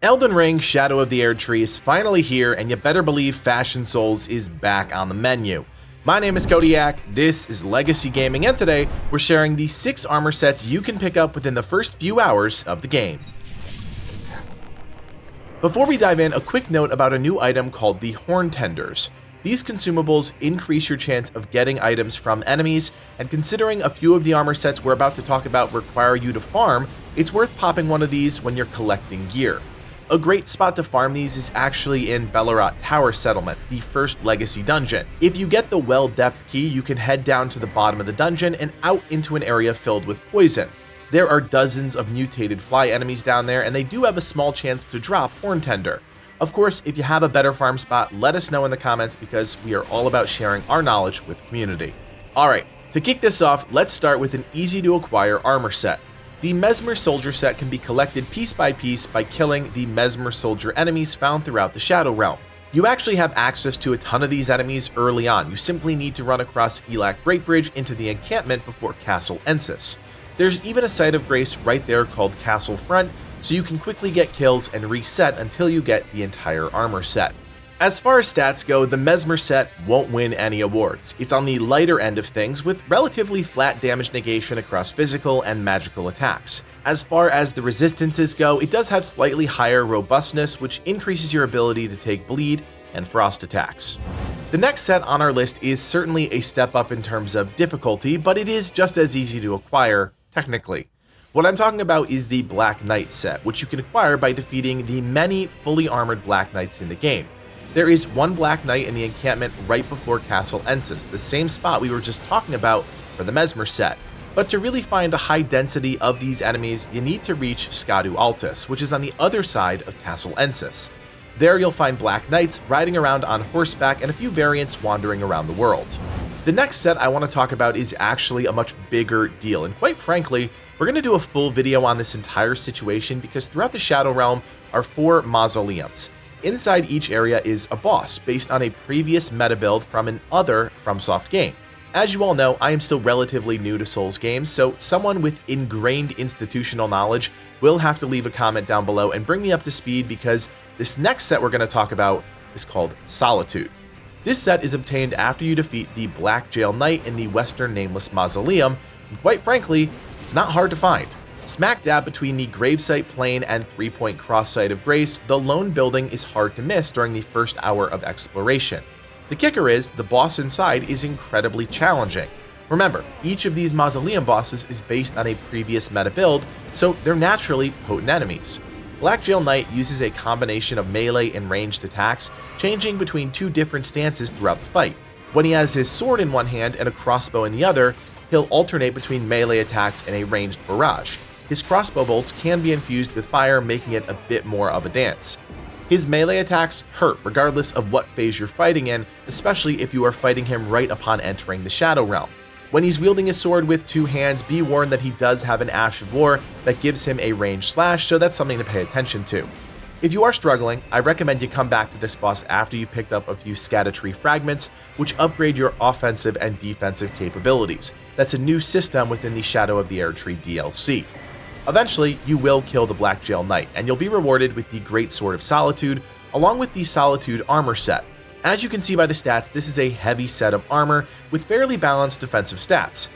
Elden Ring Shadow of the Erdtree is finally here, and you better believe Fashion Souls is back on the menu. My name is Kodiak, this is Legacy Gaming, and today we're sharing the 6 armor sets you can pick up within the first few hours of the game. Before we dive in, a quick note about a new item called the Horn Tenders. These consumables increase your chance of getting items from enemies, and considering a few of the armor sets we're about to talk about require you to farm, it's worth popping one of these when you're collecting gear. A great spot to farm these is actually in Bellerat Tower Settlement, the first Legacy dungeon. If you get the Well Depth key, you can head down to the bottom of the dungeon and out into an area filled with poison. There are dozens of mutated fly enemies down there, and they do have a small chance to drop Horn Tender. Of course, if you have a better farm spot, let us know in the comments because we are all about sharing our knowledge with the community. Alright, to kick this off, let's start with an easy to acquire armor set. The Mesmer Soldier Set can be collected piece by piece by killing the Mesmer Soldier enemies found throughout the Shadow Realm. You actually have access to a ton of these enemies early on. You simply need to run across Elak Great Bridge into the encampment before Castle Ensis. There's even a site of grace right there called Castle Front, so you can quickly get kills and reset until you get the entire armor set. As far as stats go, the Mesmer set won't win any awards. It's on the lighter end of things, with relatively flat damage negation across physical and magical attacks. As far as the resistances go, it does have slightly higher robustness, which increases your ability to take bleed and frost attacks. The next set on our list is certainly a step up in terms of difficulty, but it is just as easy to acquire, technically. What I'm talking about is the Black Knight set, which you can acquire by defeating the many fully armored Black Knights in the game. There is one Black Knight in the encampment right before Castle Ensis, the same spot we were just talking about for the Mesmer set. But to really find a high density of these enemies, you need to reach Skadu Altus, which is on the other side of Castle Ensis. There you'll find Black Knights riding around on horseback and a few variants wandering around the world. The next set I want to talk about is actually a much bigger deal, and quite frankly, we're going to do a full video on this entire situation because throughout the Shadow Realm are 4 mausoleums. Inside each area is a boss based on a previous meta build from an other FromSoft game. As you all know, I am still relatively new to Souls games, so someone with ingrained institutional knowledge will have to leave a comment down below and bring me up to speed because this next set we're going to talk about is called Solitude. This set is obtained after you defeat the Black Jail Knight in the Western Nameless Mausoleum, and quite frankly, it's not hard to find. Smack dab between the Gravesite Plain and 3-point Cross Site of Grace, the lone building is hard to miss during the first hour of exploration. The kicker is, the boss inside is incredibly challenging. Remember, each of these mausoleum bosses is based on a previous meta build, so they're naturally potent enemies. Black Jail Knight uses a combination of melee and ranged attacks, changing between 2 different stances throughout the fight. When he has his sword in one hand and a crossbow in the other, he'll alternate between melee attacks and a ranged barrage. His crossbow bolts can be infused with fire, making it a bit more of a dance. His melee attacks hurt regardless of what phase you're fighting in, especially if you are fighting him right upon entering the Shadow Realm. When he's wielding his sword with 2 hands, be warned that he does have an Ash of War that gives him a ranged slash, so that's something to pay attention to. If you are struggling, I recommend you come back to this boss after you've picked up a few Erdtree fragments, which upgrade your offensive and defensive capabilities. That's a new system within the Shadow of the Erdtree DLC. Eventually, you will kill the Black Jail Knight, and you'll be rewarded with the Great Sword of Solitude, along with the Solitude armor set. As you can see by the stats, this is a heavy set of armor with fairly balanced defensive stats.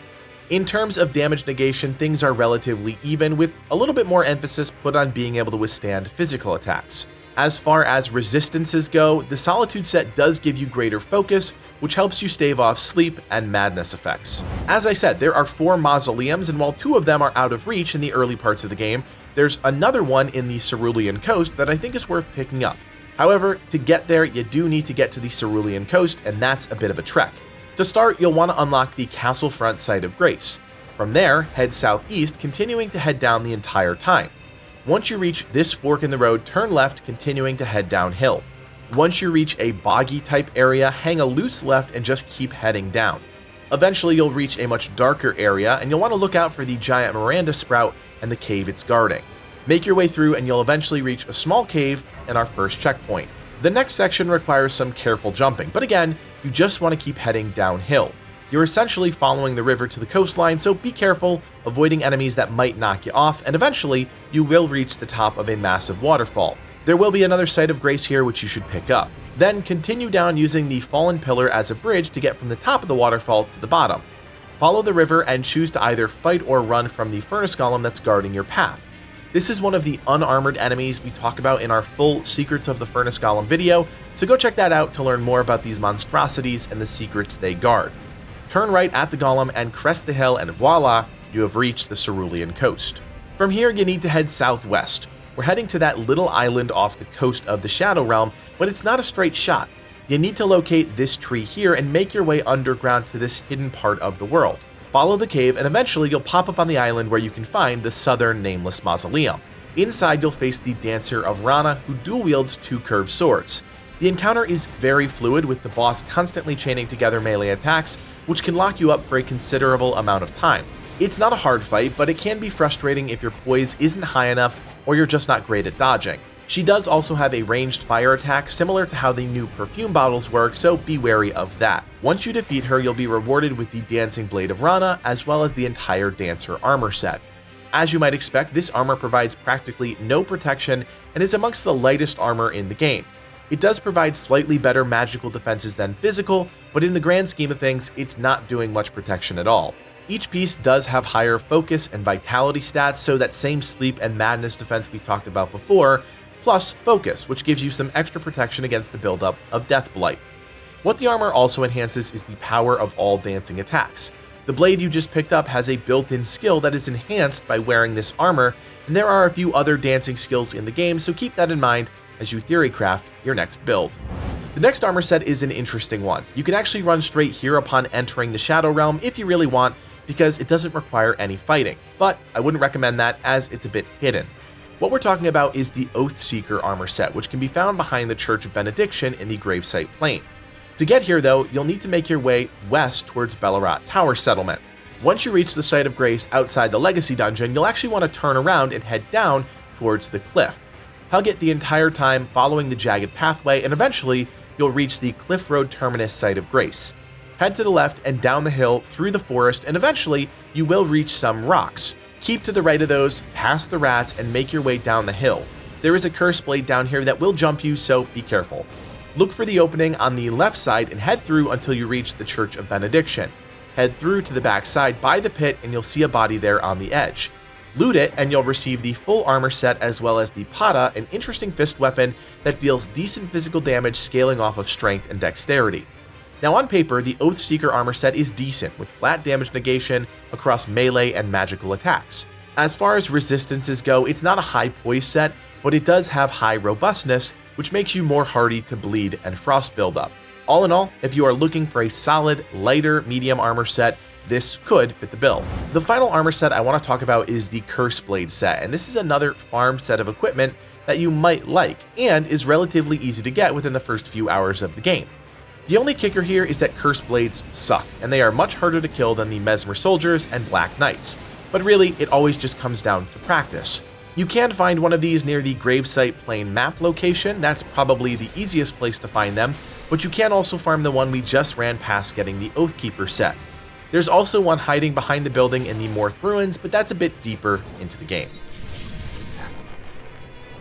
In terms of damage negation, things are relatively even, with a little bit more emphasis put on being able to withstand physical attacks. As far as resistances go, the Solitude set does give you greater focus, which helps you stave off sleep and madness effects. As I said, there are 4 mausoleums, and while 2 of them are out of reach in the early parts of the game, there's another one in the Cerulean Coast that I think is worth picking up. However, to get there, you do need to get to the Cerulean Coast, and that's a bit of a trek. To start, you'll want to unlock the Castle Front Site of Grace. From there, head southeast, continuing to head down the entire time. Once you reach this fork in the road, turn left, continuing to head downhill. Once you reach a boggy type area, hang a loose left and just keep heading down. Eventually you'll reach a much darker area, and you'll want to look out for the giant Miranda sprout and the cave it's guarding. Make your way through and you'll eventually reach a small cave and our first checkpoint. The next section requires some careful jumping, but again, you just want to keep heading downhill. You're essentially following the river to the coastline, so be careful, avoiding enemies that might knock you off, and eventually you will reach the top of a massive waterfall. There will be another Site of Grace here which you should pick up. Then continue down using the fallen pillar as a bridge to get from the top of the waterfall to the bottom. Follow the river and choose to either fight or run from the furnace golem that's guarding your path. This is one of the unarmored enemies we talk about in our full Secrets of the Furnace Golem video, so go check that out to learn more about these monstrosities and the secrets they guard. Turn right at the golem and crest the hill, and voila, you have reached the Cerulean coast. From here you need to head southwest. We're heading to that little island off the coast of the Shadow Realm, but it's not a straight shot. You need to locate this tree here and make your way underground to this hidden part of the world. Follow the cave and eventually you'll pop up on the island where you can find the southern nameless mausoleum. Inside you'll face the Dancer of Rana, who dual wields 2 curved swords. The encounter is very fluid, with the boss constantly chaining together melee attacks, which can lock you up for a considerable amount of time. It's not a hard fight, but it can be frustrating if your poise isn't high enough or you're just not great at dodging. She does also have a ranged fire attack similar to how the new perfume bottles work, so be wary of that. Once you defeat her, you'll be rewarded with the Dancing Blade of Rana, as well as the entire Dancer armor set. As you might expect, this armor provides practically no protection and is amongst the lightest armor in the game. It does provide slightly better magical defenses than physical, but in the grand scheme of things, it's not doing much protection at all. Each piece does have higher focus and vitality stats, so that same sleep and madness defense we talked about before, plus focus, which gives you some extra protection against the buildup of Death Blight. What the armor also enhances is the power of all dancing attacks. The blade you just picked up has a built-in skill that is enhanced by wearing this armor, and there are a few other dancing skills in the game, so keep that in mind as you theory craft your next build. The next armor set is an interesting one. You can actually run straight here upon entering the Shadow Realm if you really want, because it doesn't require any fighting, but I wouldn't recommend that as it's a bit hidden. What we're talking about is the Oathseeker armor set, which can be found behind the Church of Benediction in the Gravesite Plain. To get here though, you'll need to make your way west towards Bellerat Tower Settlement. Once you reach the Site of Grace outside the Legacy Dungeon, you'll actually want to turn around and head down towards the cliff. Hug it the entire time following the jagged pathway, and eventually you'll reach the Cliff Road Terminus Site of Grace. Head to the left and down the hill through the forest, and eventually you will reach some rocks. Keep to the right of those, past the rats, and make your way down the hill. There is a Curseblade down here that will jump you, so be careful. Look for the opening on the left side and head through until you reach the Church of Benediction. Head through to the back side by the pit and you'll see a body there on the edge. Loot it and you'll receive the full armor set as well as the Pata, an interesting fist weapon that deals decent physical damage scaling off of strength and dexterity. Now on paper, the Oathseeker armor set is decent, with flat damage negation across melee and magical attacks. As far as resistances go, it's not a high poise set, but it does have high robustness, which makes you more hardy to bleed and frost buildup. All in all, if you are looking for a solid, lighter, medium armor set, this could fit the bill. The final armor set I want to talk about is the Curseblade Set, and this is another farm set of equipment that you might like, and is relatively easy to get within the first few hours of the game. The only kicker here is that Curseblades suck, and they are much harder to kill than the Mesmer Soldiers and Black Knights, but really, it always just comes down to practice. You can find one of these near the Gravesite Plain map location. That's probably the easiest place to find them, but you can also farm the one we just ran past getting the Oathkeeper set. There's also one hiding behind the building in the Morth Ruins, but that's a bit deeper into the game.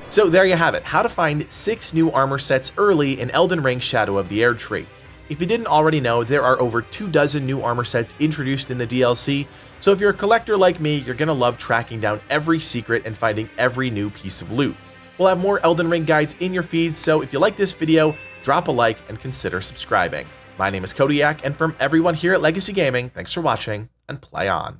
So there you have it, how to find 6 new armor sets early in Elden Ring Shadow of the Erdtree. If you didn't already know, there are over 24 new armor sets introduced in the DLC, so if you're a collector like me, you're gonna love tracking down every secret and finding every new piece of loot. We'll have more Elden Ring guides in your feed, so if you like this video, drop a like and consider subscribing. My name is Kodiak, and from everyone here at Legacy Gaming, thanks for watching, and play on.